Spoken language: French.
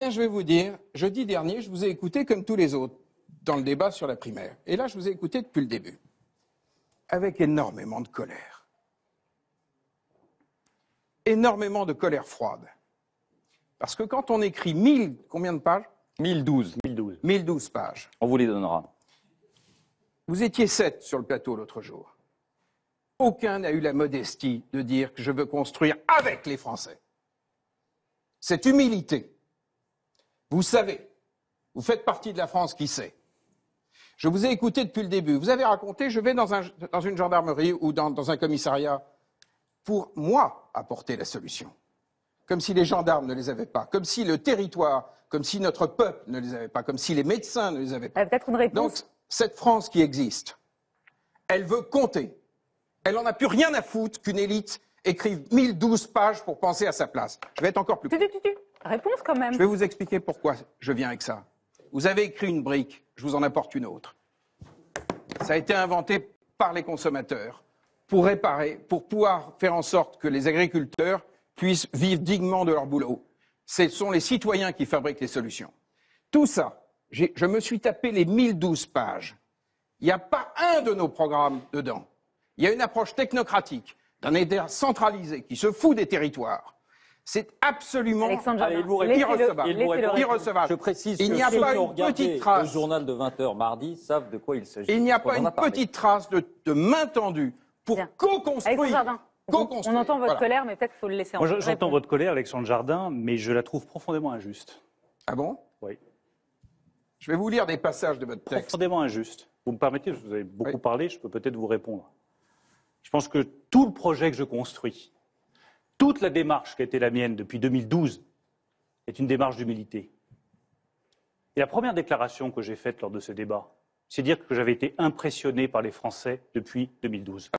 Je vais vous dire, jeudi dernier, je vous ai écouté comme tous les autres dans le débat sur la primaire. Et là, je vous ai écouté depuis le début, avec énormément de colère. Énormément de colère froide. Parce que quand on écrit combien de pages ? 1012. 1012 pages. On vous les donnera. Vous étiez 7 sur le plateau l'autre jour. Aucun n'a eu la modestie de dire que je veux construire avec les Français. Cette humilité, vous savez, vous faites partie de la France qui sait. Je vous ai écouté depuis le début. Vous avez raconté, je vais dans une gendarmerie ou dans un commissariat pour, moi, apporter la solution. Comme si les gendarmes ne les avaient pas, comme si le territoire, comme si notre peuple ne les avait pas, comme si les médecins ne les avaient pas. Peut-être une réponse. Donc, cette France qui existe, elle veut compter. Elle n'en a plus rien à foutre qu'une élite écrive 1012 pages pour penser à sa place. Je vais être encore plus... Réponse quand même. Je vais vous expliquer pourquoi je viens avec ça. Vous avez écrit une brique, je vous en apporte une autre. Ça a été inventé par les consommateurs pour réparer, pour pouvoir faire en sorte que les agriculteurs puissent vivre dignement de leur boulot. Ce sont les citoyens qui fabriquent les solutions. Tout ça, je me suis tapé les 1012 pages. Il n'y a pas un de nos programmes dedans. Il y a une approche technocratique d'un État centralisé qui se fout des territoires. C'est absolument irrecevable. Je précise il que n'y a ceux pas qui ont une regardé petite trace. le journal de 20h mardi savent de quoi il s'agit. Il n'y a pas une petite trace de main tendue pour co-construire. On entend votre colère, mais peut-être qu'il faut le laisser en Moi, j'entends votre colère, Alexandre Jardin, mais je la trouve profondément injuste. Ah bon ? Oui. Je vais vous lire des passages de votre texte. Profondément injuste. Vous me permettez, vous avez beaucoup parlé, je peux peut-être vous répondre. Je pense que tout le projet que je construis, toute la démarche qui a été la mienne depuis 2012 est une démarche d'humilité. Et la première déclaration que j'ai faite lors de ce débat, c'est dire que j'avais été impressionné par les Français depuis 2012.